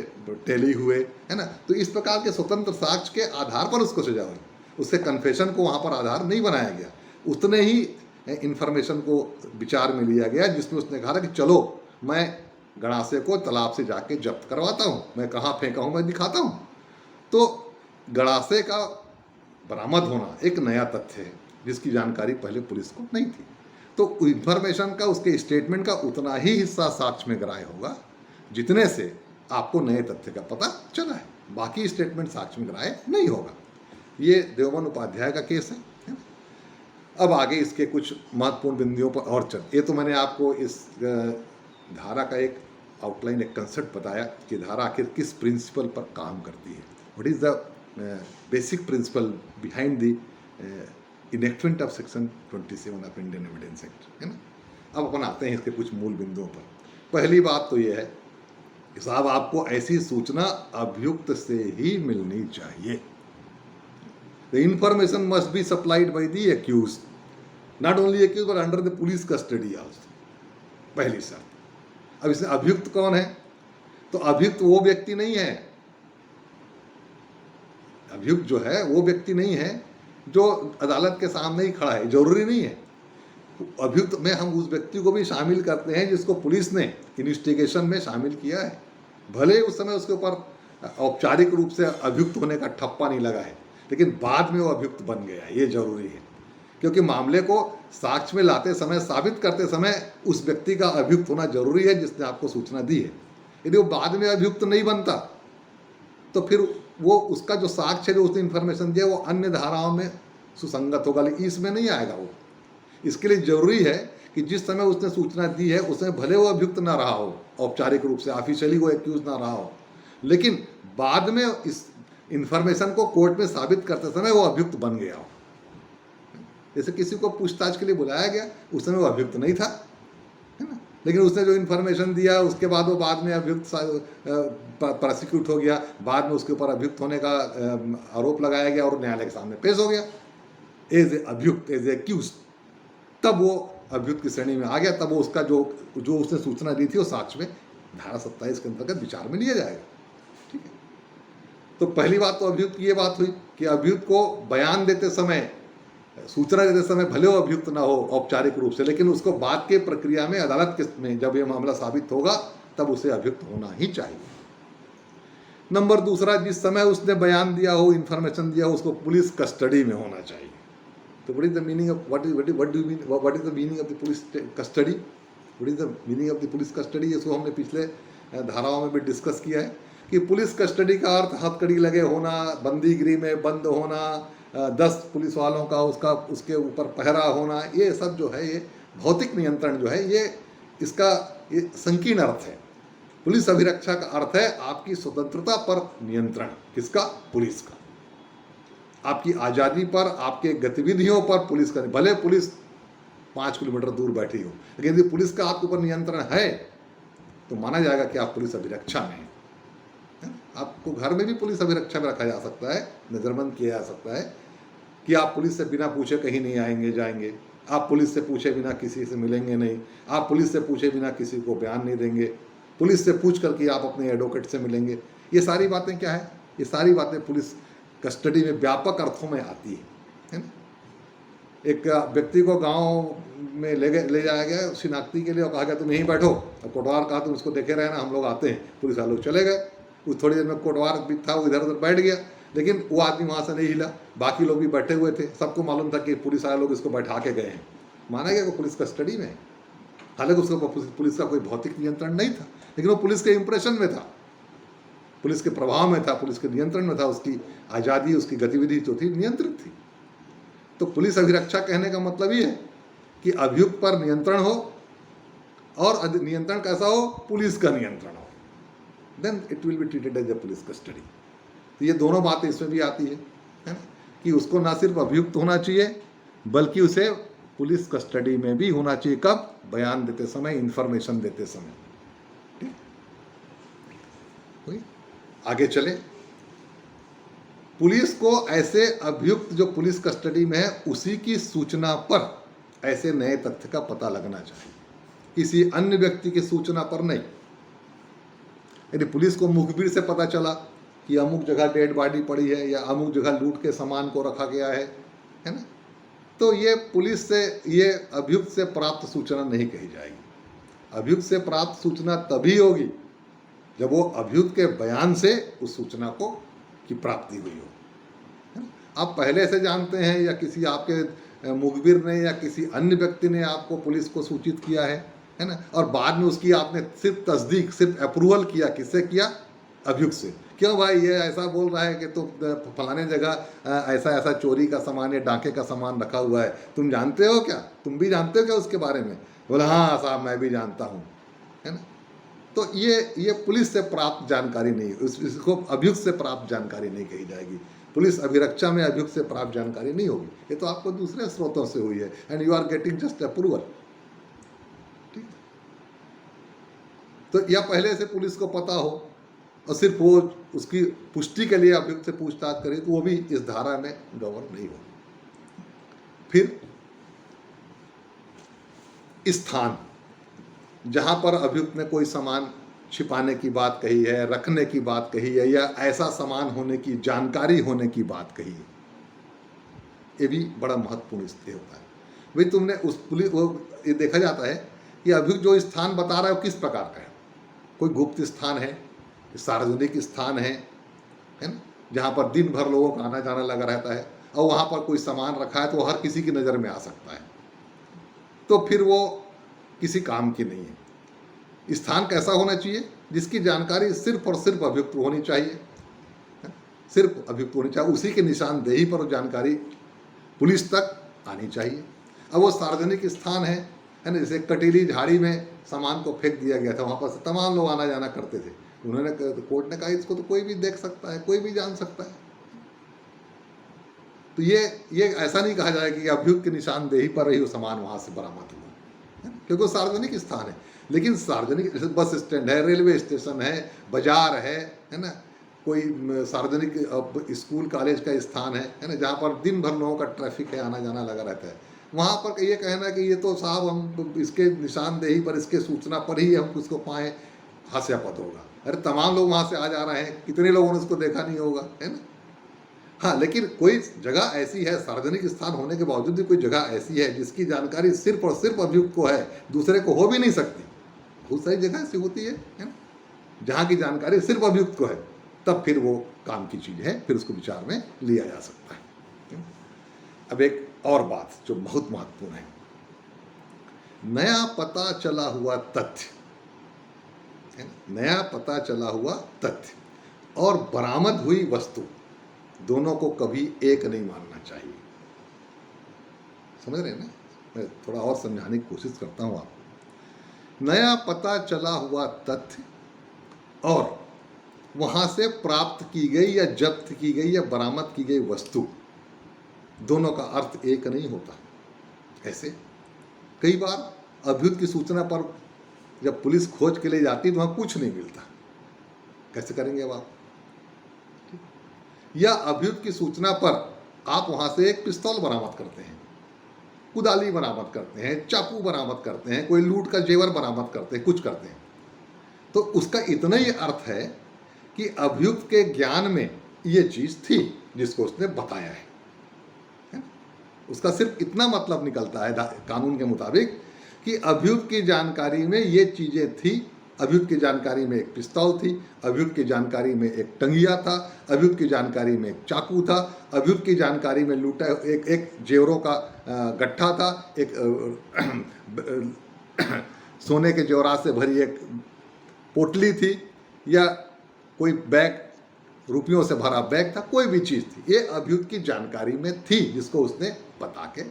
टेली हुए, है ना। तो इस प्रकार के स्वतंत्र साक्ष्य के आधार पर उसको सजा हुई। उसके कन्फेशन को वहाँ पर आधार नहीं बनाया गया, उतने ही इन्फॉर्मेशन को विचार में लिया गया जिसमें उसने कहा कि चलो मैं गड़ासे को तालाब से जाके जब्त करवाता हूँ, मैं कहाँ फेंका हूँ मैं दिखाता हूँ। तो गड़ासे का बरामद होना एक नया तथ्य है जिसकी जानकारी पहले पुलिस को नहीं थी। तो इंफॉर्मेशन का, उसके स्टेटमेंट का उतना ही हिस्सा साक्ष्य में ग्राह्य होगा जितने से आपको नए तथ्य का पता चला है, बाकी स्टेटमेंट साक्ष्य में ग्राह्य नहीं होगा। ये देवमन उपाध्याय का केस है। अब आगे इसके कुछ महत्वपूर्ण बिंदुओं पर और चल, ये तो मैंने आपको इस धारा का एक आउटलाइन, एक कंसेप्ट बताया कि धारा आखिर किस प्रिंसिपल पर काम करती है, what is the basic principle behind the enactment of section 27 of Indian Evidence act, है ना। अब अपन आते हैं इसके कुछ मूल बिंदुओं पर। पहली बात तो ये है कि साहब आपको ऐसी सूचना अभियुक्त से ही मिलनी चाहिए। The information must be supplied by the accused, not only accused but under the police custody also, पहली शर्त। अब इसमें अभियुक्त कौन है? तो अभियुक्त वो व्यक्ति नहीं है, अभियुक्त जो है वो व्यक्ति नहीं है जो अदालत के सामने ही खड़ा है, जरूरी नहीं है। अभियुक्त में हम उस व्यक्ति को भी शामिल करते हैं जिसको पुलिस ने इन्वेस्टिगेशन में शामिल किया है, भले ही उस समय उसके ऊपर औपचारिक रूप से अभियुक्त होने का ठप्पा नहीं लगा है, लेकिन बाद में वो अभियुक्त बन गया है। ये जरूरी है, क्योंकि मामले को साक्ष्य में लाते समय, साबित करते समय उस व्यक्ति का अभियुक्त होना जरूरी है जिसने आपको सूचना दी है। यदि वो बाद में अभियुक्त नहीं बनता तो फिर वो उसका जो साक्ष्य, जो उसने इन्फॉर्मेशन दिया, वो अन्य धाराओं में सुसंगत होगा, लेकिन इसमें नहीं आएगा वो। इसके लिए जरूरी है कि जिस समय उसने सूचना दी है उस समय भले वो अभियुक्त ना रहा हो, औपचारिक रूप से ऑफिशियली वो एक्यूज ना रहा हो, लेकिन बाद में इस इंफॉर्मेशन को कोर्ट में साबित करते समय वो अभियुक्त बन गया हो। जैसे किसी को पूछताछ के लिए बुलाया गया, उस समय वो अभियुक्त नहीं था, है ना, लेकिन उसने जो इन्फॉर्मेशन दिया उसके बाद वो बाद में अभियुक्त प्रोसिक्यूट हो गया, बाद में उसके ऊपर अभियुक्त होने का आरोप लगाया गया और न्यायालय के सामने पेश हो गया एज ए अभियुक्त, एज ए एक्यूज। तब वो अभियुक्त की श्रेणी में आ गया, तब वो उसका जो उसने सूचना दी थी वो साक्ष्य में धारा 27 के अंतर्गत विचार में लिया जाएगा। ठीक है, तो पहली बात तो अभियुक्त की ये बात हुई कि अभियुक्त को बयान देते समय, सूचना देते समय भले वो अभियुक्त ना हो औपचारिक रूप से, लेकिन उसको बाद के प्रक्रिया में अदालत के में जब ये मामला साबित होगा तब उसे अभियुक्त होना ही चाहिए। नंबर दूसरा, जिस समय उसने बयान दिया हो, इंफॉर्मेशन दिया हो, उसको पुलिस कस्टडी में होना चाहिए। तो what is the meaning of what is the meaning of the police custody? What is the meaning of the police custody? इसको हमने पिछले धाराओं में भी डिस्कस किया है कि पुलिस कस्टडी का अर्थ हथकड़ी लगे होना, बंदीगिरी में बंद होना, 10 पुलिस वालों का उसके ऊपर पहरा होना, ये सब जो है, ये भौतिक नियंत्रण जो है, ये इसका ये संकीर्ण अर्थ है। पुलिस अभिरक्षा का अर्थ है आपकी स्वतंत्रता पर नियंत्रण। किसका? पुलिस का। आपकी आज़ादी पर, आपके गतिविधियों पर पुलिस का, भले पुलिस 5 किलोमीटर दूर बैठी हो, लेकिन यदि पुलिस का आपके ऊपर नियंत्रण है तो माना जाएगा कि आप पुलिस अभिरक्षा में हैं। आपको घर में भी पुलिस अभिरक्षा में रखा जा सकता है, नज़रबंद किया जा सकता है कि आप पुलिस से बिना पूछे कहीं नहीं आएंगे जाएंगे, आप पुलिस से पूछे बिना किसी से मिलेंगे नहीं, आप पुलिस से पूछे बिना किसी को बयान नहीं देंगे, पुलिस से पूछ करके आप अपने एडवोकेट से मिलेंगे। ये सारी बातें क्या है? ये सारी बातें पुलिस कस्टडी में व्यापक अर्थों में आती है ना। एक व्यक्ति को गांव में ले जाया गया शिनाख्ती के लिए और कहा गया तुम यहीं बैठो, और कोटवार कहा तुम इसको देखे रहना, हम लोग आते हैं। पुलिस वाले लोग चले गए, उस थोड़ी देर में कोटवार भी था, वो इधर उधर बैठ गया, लेकिन वो आदमी वहाँ से नहीं हिला। बाकी लोग भी बैठे हुए थे, सबको मालूम था कि पुलिस वाले लोग इसको बैठा के गए हैं, माना गया कि पुलिस कस्टडी में है। हालांकि उसका पुलिस का कोई भौतिक नियंत्रण नहीं था, लेकिन वो पुलिस के इंप्रेशन में था, पुलिस के प्रभाव में था, पुलिस के नियंत्रण में था, उसकी आज़ादी, उसकी गतिविधि जो थी नियंत्रित थी। तो पुलिस अभिरक्षा कहने का मतलब ये है कि अभियुक्त पर नियंत्रण हो, और नियंत्रण कैसा हो? पुलिस का नियंत्रण हो, then it will be treated as a police custody. तो ये दोनों बातें इसमें भी आती है ना, कि उसको ना सिर्फ अभियुक्त होना चाहिए बल्कि उसे पुलिस कस्टडी में भी होना चाहिए। कब? बयान देते समय, इंफॉर्मेशन देते समय। ठीक, आगे चले। पुलिस को ऐसे अभियुक्त जो पुलिस कस्टडी में है उसी की सूचना पर ऐसे नए तथ्य का पता लगना चाहिए, किसी अन्य व्यक्ति की सूचना पर नहीं। यदि पुलिस को मुखबिर से पता चला कि अमुक जगह डेड बॉडी पड़ी है या अमुक जगह लूट के सामान को रखा गया है ना, तो ये पुलिस से, ये अभियुक्त से प्राप्त सूचना नहीं कही जाएगी। अभियुक्त से प्राप्त सूचना तभी होगी जब वो अभियुक्त के बयान से उस सूचना को की प्राप्ति हुई हो। आप पहले से जानते हैं या किसी आपके मुखबिर ने या किसी अन्य व्यक्ति ने आपको पुलिस को सूचित किया है ना, और बाद में उसकी आपने सिर्फ तस्दीक, सिर्फ अप्रूवल किया, किससे किया? अभियुक्त से। क्यों भाई ये ऐसा बोल रहा है कि तुम फलाने जगह ऐसा ऐसा चोरी का सामान या डाके का सामान रखा हुआ है, तुम जानते हो क्या? तुम भी जानते हो क्या उसके बारे में? बोला हाँ साहब मैं भी जानता हूँ, है ना। तो ये पुलिस से प्राप्त जानकारी नहीं, इसको अभियुक्त से प्राप्त जानकारी नहीं कही जाएगी। पुलिस अभिरक्षा में अभियुक्त से प्राप्त जानकारी नहीं होगी, ये तो आपको दूसरे स्रोतों से हुई है, and you are getting just approval. ठीक, तो या पहले से पुलिस को पता हो और सिर्फ वो उसकी पुष्टि के लिए अभियुक्त से पूछताछ करे, तो वो भी इस धारा में गवर्न नहीं हो। फिर स्थान, जहां पर अभियुक्त ने कोई सामान छिपाने की बात कही है, रखने की बात कही है, या ऐसा सामान होने की जानकारी होने की बात कही है, ये भी बड़ा महत्वपूर्ण इसलिए होता है। भाई तुमने उस पुलिस वो ये देखा जाता है कि अभियुक्त जो स्थान बता रहा है वो किस प्रकार का है। कोई गुप्त स्थान है, सार्वजनिक स्थान है ना, जहाँ पर दिन भर लोगों का आना जाना लगा रहता है और वहाँ पर कोई सामान रखा है तो हर किसी की नज़र में आ सकता है, तो फिर वो किसी काम की नहीं है। स्थान कैसा होना चाहिए जिसकी जानकारी सिर्फ और सिर्फ अभियुक्त को होनी चाहिए, सिर्फ अभियुक्त होनी चाहिए, उसी के निशानदेही पर वो जानकारी पुलिस तक आनी चाहिए। अब वो सार्वजनिक स्थान है ना, जैसे कटीली झाड़ी में सामान को फेंक दिया गया था, वहाँ पर से तमाम लोग आना जाना करते थे, उन्होंने कोर्ट ने कहा इसको तो कोई भी देख सकता है, कोई भी जान सकता है। तो ये ऐसा नहीं कहा जाए कि अभियुक्त की निशानदेही पर ही वो सामान वहाँ से बरामद हुआ, क्योंकि वो सार्वजनिक स्थान है। लेकिन सार्वजनिक जैसे बस स्टैंड है, रेलवे स्टेशन है, बाजार है ना, कोई सार्वजनिक स्कूल कॉलेज का स्थान है ना, जहाँ पर दिन भर लोगों का ट्रैफिक है, आना जाना लगा रहता है, वहाँ पर ये कहना कि ये तो साहब हम इसके निशानदेही पर, इसके सूचना पर ही हम उसको पाएँ, हास्यास्पद होगा। अरे तमाम लोग वहाँ से आ जा रहे हैं, कितने लोगों ने उसको देखा नहीं होगा, है ना। हाँ, लेकिन कोई जगह ऐसी है, सार्वजनिक स्थान होने के बावजूद भी कोई जगह ऐसी है जिसकी जानकारी सिर्फ और सिर्फ अभियुक्त को है, दूसरे को हो भी नहीं सकती। बहुत सारी जगह ऐसी होती है ना, जहाँ की जानकारी सिर्फ अभियुक्त को है, तब फिर वो काम की चीज़ है, फिर उसको विचार में लिया जा सकता है। अब एक और बात जो बहुत महत्वपूर्ण है, नया पता चला हुआ तथ्य, नया पता चला हुआ तथ्य और बरामद हुई वस्तु, दोनों को कभी एक नहीं मानना चाहिए। समझ रहे हैं ना, मैं थोड़ा और समझाने की कोशिश करता हूं आपको। नया पता चला हुआ तथ्य और वहां से प्राप्त की गई या जब्त की गई या बरामद की गई वस्तु, दोनों का अर्थ एक नहीं होता। ऐसे कई बार अभियुक्त की सूचना पर जब पुलिस खोज के लिए जाती है तो वहां कुछ नहीं मिलता, कैसे करेंगे अब आप। या अभियुक्त की सूचना पर आप वहां से एक पिस्तौल बरामद करते हैं, कुदाली बरामद करते हैं, चाकू बरामद करते हैं, कोई लूट का जेवर बरामद करते हैं, कुछ करते हैं, तो उसका इतना ही अर्थ है कि अभियुक्त के ज्ञान में ये चीज थी जिसको उसने बताया है। उसका सिर्फ इतना मतलब निकलता है कानून के मुताबिक कि अभियुक्त की जानकारी में ये चीजें थी, अभियुक्त की जानकारी में एक पिस्तौल थी, अभियुक्त की जानकारी में एक टंगिया था, अभियुक्त की जानकारी में एक चाकू था, अभियुक्त की जानकारी में लूटा एक जेवरों का गट्ठा था, एक सोने के जेवरात से भरी एक पोटली थी, या कोई बैग, रुपयों से भरा बैग था, कोई भी चीज़ थी, ये अभियुक्त की जानकारी में थी जिसको उसने बता के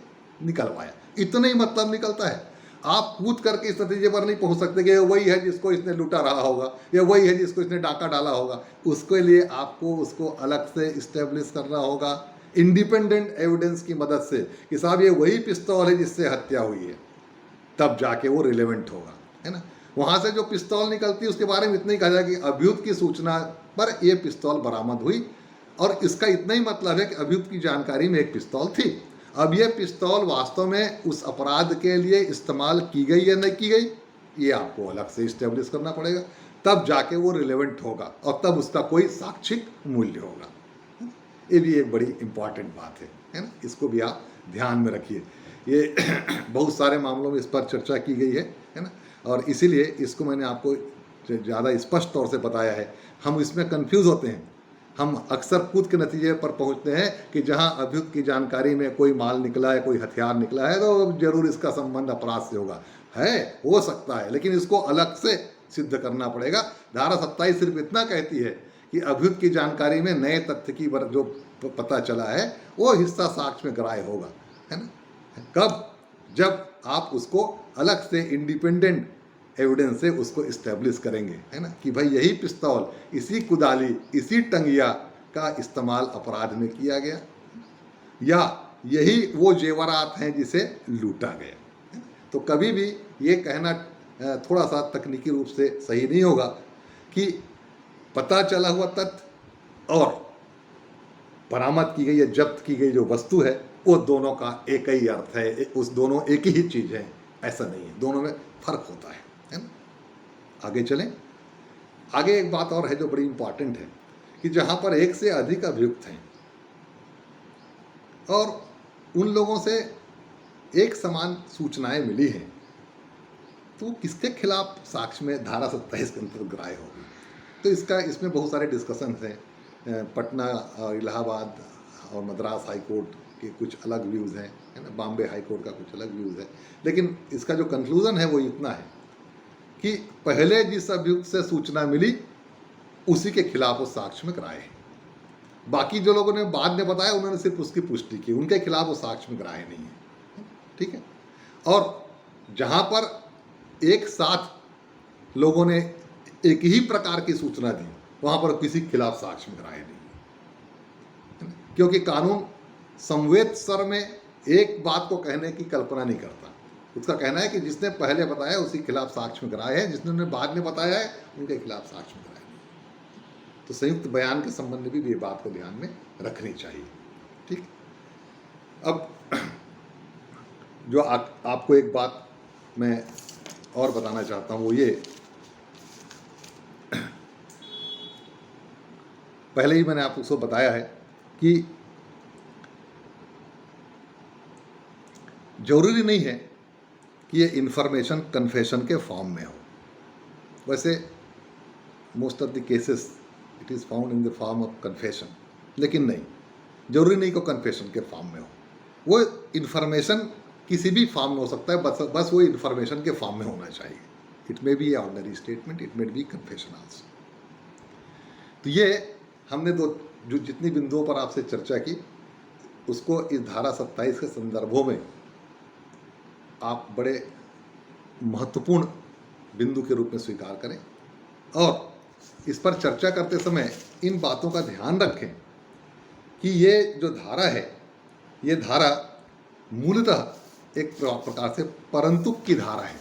निकलवाया। इतना ही मतलब निकलता है। आप कूद करके इस नतीजे पर नहीं पहुंच सकते कि वही है जिसको इसने लूटा रहा होगा या वही है जिसको इसने डाका डाला होगा। उसके लिए आपको उसको अलग से इस्टेब्लिश करना होगा इंडिपेंडेंट एविडेंस की मदद से कि साहब ये वही पिस्तौल है जिससे हत्या हुई है, तब जाके वो रिलेवेंट होगा, है ना। वहाँ से जो पिस्तौल निकलती है उसके बारे में इतना ही कहा जाए कि अभियुक्त की सूचना पर ये पिस्तौल बरामद हुई, और इसका इतना ही मतलब है कि अभियुक्त की जानकारी में एक पिस्तौल थी। अब ये पिस्तौल वास्तव में उस अपराध के लिए इस्तेमाल की गई या नहीं की गई, ये आपको अलग से इस्टेब्लिश करना पड़ेगा, तब जाके वो रिलेवेंट होगा और तब उसका कोई साक्षिक मूल्य होगा। ये भी एक बड़ी इंपॉर्टेंट बात है ना, इसको भी आप ध्यान में रखिए। ये बहुत सारे मामलों में इस पर चर्चा की गई है ना, और इसीलिए इसको मैंने आपको ज़्यादा स्पष्ट तौर से बताया है। हम इसमें कंफ्यूज होते हैं, हम अक्सर कूद के नतीजे पर पहुंचते हैं कि जहां अभियुक्त की जानकारी में कोई माल निकला है, कोई हथियार निकला है, तो जरूर इसका संबंध अपराध से होगा। हो सकता है, लेकिन इसको अलग से सिद्ध करना पड़ेगा। धारा 27 सिर्फ इतना कहती है कि अभियुक्त की जानकारी में नए तथ्य की जो पता चला है वो हिस्सा साक्ष्य में ग्राह्य होगा, है ना। कब? जब आप उसको अलग से इंडिपेंडेंट एविडेंस से उसको इस्टेब्लिश करेंगे, है ना, कि भाई यही पिस्तौल, इसी कुदाली, इसी टंगिया का इस्तेमाल अपराध में किया गया, या यही वो जेवरात हैं जिसे लूटा गया। तो कभी भी ये कहना थोड़ा सा तकनीकी रूप से सही नहीं होगा कि पता चला हुआ तथ्य और बरामद की गई या जब्त की गई जो वस्तु है वो दोनों का एक ही अर्थ है, उस दोनों एक ही चीज़ है, ऐसा नहीं है, दोनों में फर्क होता है ना। आगे चलें। आगे एक बात और है जो बड़ी इंपॉर्टेंट है कि जहां पर एक से अधिक अभियुक्त हैं और उन लोगों से एक समान सूचनाएं मिली हैं, तो किसके खिलाफ साक्ष्य में धारा 27 के अंतर्गत ग्राह्य होगी? तो इसमें बहुत सारे डिस्कशंस हैं। पटना और इलाहाबाद और मद्रास हाई कोर्ट के कुछ अलग व्यूज़ हैं, है ना, बॉम्बे हाई कोर्ट का कुछ अलग व्यूज़ है, लेकिन इसका जो कंक्लूजन है वो इतना है कि पहले जिस अभियुक्त से सूचना मिली उसी के खिलाफ वो साक्ष्य में ग्राह्य है। बाकी जो लोगों ने बाद में बताया उन्होंने सिर्फ उसकी पुष्टि की, उनके खिलाफ वो साक्ष्य में ग्राह्य नहीं है। ठीक है। और जहां पर एक साथ लोगों ने एक ही प्रकार की सूचना दी, वहां पर किसी के खिलाफ साक्ष्य में ग्राह्य नहीं है, क्योंकि कानून संवेद स्वर में एक बात को कहने की कल्पना नहीं करता। उसका कहना है कि जिसने पहले बताया उसी के खिलाफ साक्ष्य में ग्राह्य है, जिसने बाद में बताया है उनके खिलाफ साक्ष्य में ग्राह्य नहीं। तो संयुक्त बयान के संबंध में भी ये बात को ध्यान में रखनी चाहिए। ठीक। अब जो आपको एक बात मैं और बताना चाहता हूँ वो ये, पहले ही मैंने आपको बताया है कि जरूरी नहीं है कि ये इन्फॉर्मेशन कन्फेशन के फॉर्म में हो। वैसे most of the cases it is found in the form of confession, लेकिन नहीं, जरूरी नहीं कि कन्फेशन के फॉर्म में हो। वो इन्फॉर्मेशन किसी भी फॉर्म में हो सकता है, बस वो इन्फॉर्मेशन के फॉर्म में होना चाहिए। It may B ordinary statement, it may B confession also. तो ये हमने जो जितनी बिंदुओं पर आपसे चर्चा की उसको इस धारा 27 के संदर्भों में आप बड़े महत्वपूर्ण बिंदु के रूप में स्वीकार करें और इस पर चर्चा करते समय इन बातों का ध्यान रखें कि ये जो धारा है, ये धारा मूलतः एक प्रकार से परंतुक की धारा है।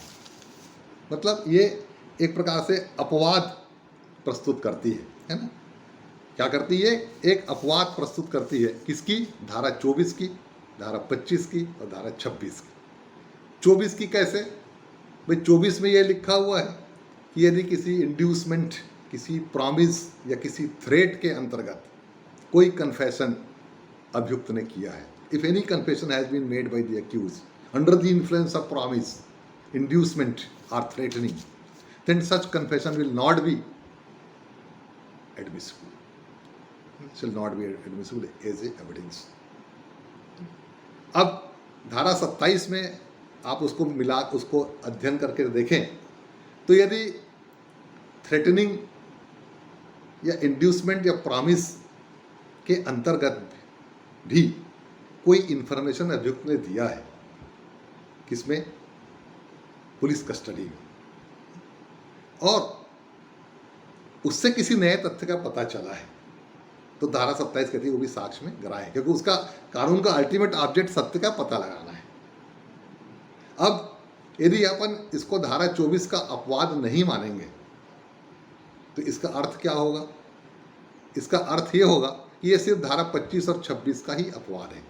मतलब ये एक प्रकार से अपवाद प्रस्तुत करती है ना। क्या करती है? एक अपवाद प्रस्तुत करती है। किसकी? धारा 24 की, धारा 25 की और धारा 26 की। 24 की कैसे? भाई 24 में ये लिखा हुआ है कि यदि किसी इंड्यूसमेंट, किसी प्रॉमिस या किसी थ्रेट के अंतर्गत कोई कन्फेशन अभियुक्त ने किया है, if any confession has been made by the accused under the influence of promise, inducement और threatening, then such confession will not be admissible, shall not be admissible as a evidence. अब धारा 27 में आप उसको अध्ययन करके देखें तो यदि थ्रेटनिंग या इंड्यूसमेंट या प्रॉमिस के अंतर्गत भी कोई इंफॉर्मेशन अभियुक्त ने दिया है, किसमें? पुलिस कस्टडी में, और उससे किसी नए तथ्य का पता चला है, तो धारा 27 कहती है वो भी साक्ष्य में ग्राह्य है, क्योंकि उसका कानून का अल्टीमेट ऑब्जेक्ट सत्य का पता लगाना है। अब यदि अपन इसको धारा 24 का अपवाद नहीं मानेंगे तो इसका अर्थ क्या होगा? इसका अर्थ ये होगा कि ये सिर्फ धारा 25 और 26 का ही अपवाद है।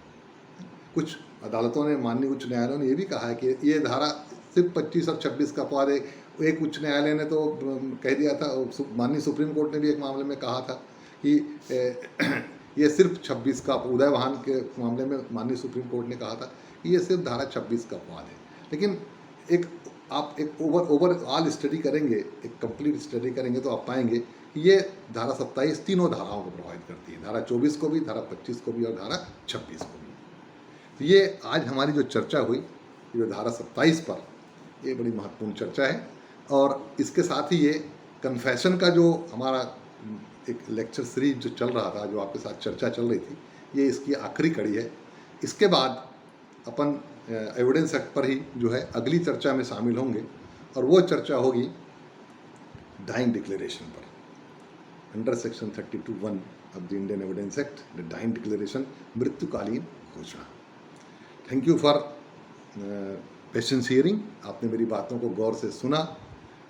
कुछ अदालतों ने, माननीय उच्च न्यायालयों ने ये भी कहा है कि ये धारा सिर्फ 25 और 26 का अपवाद है। एक उच्च न्यायालय ने तो कह दिया था, माननीय सुप्रीम कोर्ट ने भी एक मामले में कहा था कि ये सिर्फ 26 का, उदय वाहन के मामले में माननीय सुप्रीम कोर्ट ने कहा था कि ये सिर्फ धारा 26 का अपवाद है। लेकिन आप एक ओवरऑल स्टडी करेंगे, एक कंप्लीट स्टडी करेंगे तो आप पाएंगे कि ये धारा 27 तीनों धाराओं को प्रोवाइड करती है, धारा 24 को भी, धारा 25 को भी और धारा 26 को भी। तो ये आज हमारी जो चर्चा हुई, ये धारा 27 पर, ये बड़ी महत्वपूर्ण चर्चा है। और इसके साथ ही ये कन्फेशन का जो हमारा एक लेक्चर सीरीज जो चल रहा था, जो आपके साथ चर्चा चल रही थी, ये इसकी आखिरी कड़ी है। इसके बाद अपन एविडेंस एक्ट पर ही जो है अगली चर्चा में शामिल होंगे, और वो चर्चा होगी डाइंग डिक्लेरेशन पर, under section 32(1) of the Indian Evidence Act, the dying declaration, मृत्युकालीन घोषणा। Thank you for patience hearing. आपने मेरी बातों को गौर से सुना,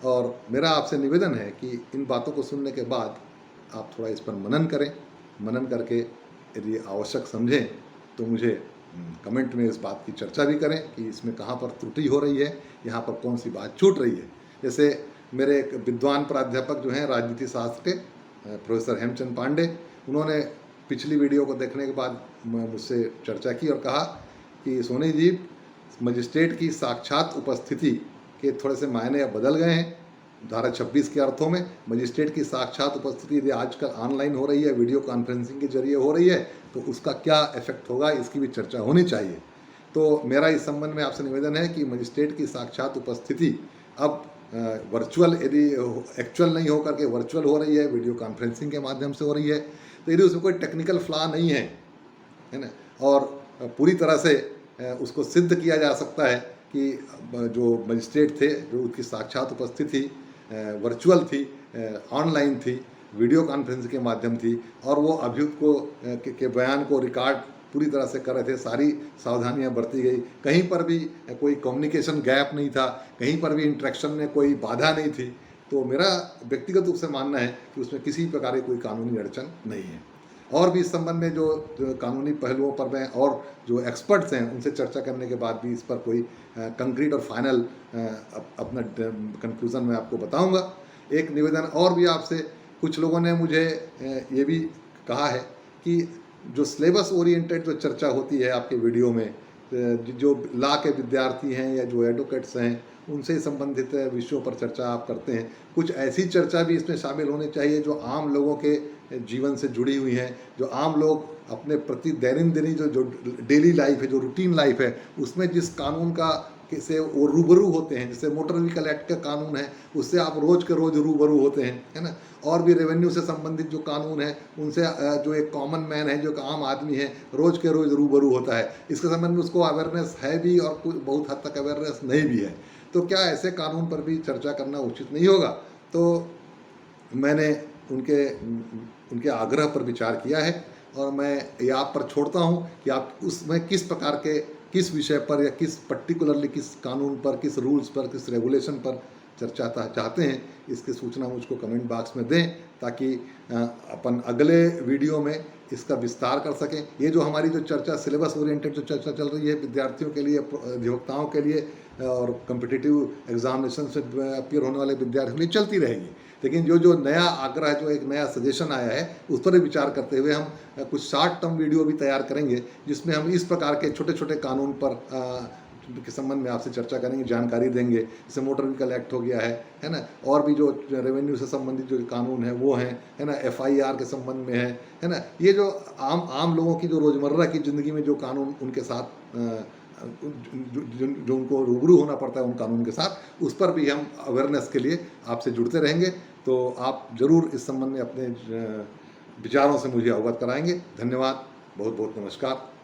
और मेरा आपसे निवेदन है कि इन बातों को सुनने के बाद आप थोड़ा इस पर मनन करें। मनन करके यदि आवश्यक समझें तो मुझे कमेंट में इस बात की चर्चा भी करें कि इसमें कहाँ पर त्रुटि हो रही है, यहाँ पर कौन सी बात छूट रही है। जैसे मेरे एक विद्वान प्राध्यापक जो हैं राजनीति शास्त्र के, प्रोफेसर हेमचंद पांडे, उन्होंने पिछली वीडियो को देखने के बाद मुझसे चर्चा की और कहा कि सोनी जी, मजिस्ट्रेट की साक्षात उपस्थिति के थोड़े से मायने अब बदल गए हैं। धारा 26 के अर्थों में मजिस्ट्रेट की साक्षात उपस्थिति यदि आजकल ऑनलाइन हो रही है, वीडियो कॉन्फ्रेंसिंग के जरिए हो रही है, तो उसका क्या इफेक्ट होगा, इसकी भी चर्चा होनी चाहिए। तो मेरा इस संबंध में आपसे निवेदन है कि मजिस्ट्रेट की साक्षात उपस्थिति अब वर्चुअल, यदि एक्चुअल नहीं होकर के वर्चुअल हो रही है, वीडियो कॉन्फ्रेंसिंग के माध्यम से हो रही है, तो यदि उसमें कोई टेक्निकल फ्लॉ नहीं है ना, और पूरी तरह से उसको सिद्ध किया जा सकता है कि जो मजिस्ट्रेट थे, जो उसकी साक्षात उपस्थिति वर्चुअल थी, ऑनलाइन थी, वीडियो कॉन्फ्रेंस के माध्यम थी, और वो अभियुक्त को के बयान को रिकॉर्ड पूरी तरह से कर रहे थे, सारी सावधानियां बरती गई, कहीं पर भी कोई कम्युनिकेशन गैप नहीं था, कहीं पर भी इंटरेक्शन में कोई बाधा नहीं थी, तो मेरा व्यक्तिगत रूप से मानना है कि उसमें किसी प्रकार की कोई कानूनी अड़चन नहीं है। और भी इस संबंध में जो कानूनी पहलुओं पर मैं और जो एक्सपर्ट्स हैं उनसे चर्चा करने के बाद भी इस पर कोई कंक्रीट और फाइनल अपना कंक्लूज़न मैं आपको बताऊंगा। एक निवेदन और भी आपसे, कुछ लोगों ने मुझे ये भी कहा है कि जो सिलेबस ओरिएंटेड जो चर्चा होती है आपके वीडियो में, जो लॉ के विद्यार्थी हैं या जो एडवोकेट्स हैं उनसे संबंधित विषयों पर चर्चा आप करते हैं, कुछ ऐसी चर्चा भी इसमें शामिल होनी चाहिए जो आम लोगों के जीवन से जुड़ी हुई हैं, जो आम लोग अपने प्रति दैनंदिनी जो डेली लाइफ है, जो रूटीन लाइफ है, उसमें जिस कानून का से वो रूबरू होते हैं, जैसे मोटर व्हीकल एक्ट का कानून है, उससे आप रोज़ के रोज़ रूबरू होते हैं, है ना। और भी रेवेन्यू से संबंधित जो कानून है उनसे जो एक कॉमन मैन है, जो आम आदमी है, रोज़ के रोज़ रूबरू होता है, इसके संबंध में उसको अवेयरनेस है भी और कुछ बहुत हद तक अवेयरनेस नहीं भी है। तो क्या ऐसे कानून पर भी चर्चा करना उचित नहीं होगा? तो मैंने उनके आग्रह पर विचार किया है, और मैं ये आप पर छोड़ता हूँ कि आप उसमें किस प्रकार के, किस विषय पर या किस पर्टिकुलरली किस कानून पर, किस रूल्स पर, किस रेगुलेशन पर चर्चा चाहते हैं, इसकी सूचना मुझको कमेंट बॉक्स में दें, ताकि अपन अगले वीडियो में इसका विस्तार कर सकें। ये जो हमारी जो चर्चा सिलेबस ओरिएंटेड जो चर्चा चल रही है विद्यार्थियों के लिए, अधिवक्ताओं के लिए और कम्पिटिटिव एग्जामिनेशन से अपीयर होने वाले विद्यार्थियों के लिए चलती रहेगी, लेकिन जो नया आग्रह, जो एक नया सजेशन आया है, उस पर विचार करते हुए हम कुछ शॉर्ट टर्म वीडियो भी तैयार करेंगे, जिसमें हम इस प्रकार के छोटे छोटे कानून पर के संबंध में आपसे चर्चा करेंगे, जानकारी देंगे। जैसे मोटर व्हीकल एक्ट हो गया है ना, और भी जो रेवेन्यू से संबंधित जो कानून है वो हैं, है ना, FIR के संबंध में है ना, ये जो आम लोगों की जो रोज़मर्रा की ज़िंदगी में जो कानून उनके साथ जो उनको रूबरू होना पड़ता है उन कानून के साथ, उस पर भी हम अवेयरनेस के लिए आपसे जुड़ते रहेंगे। तो आप ज़रूर इस संबंध में अपने विचारों से मुझे अवगत कराएंगे। धन्यवाद, बहुत बहुत नमस्कार।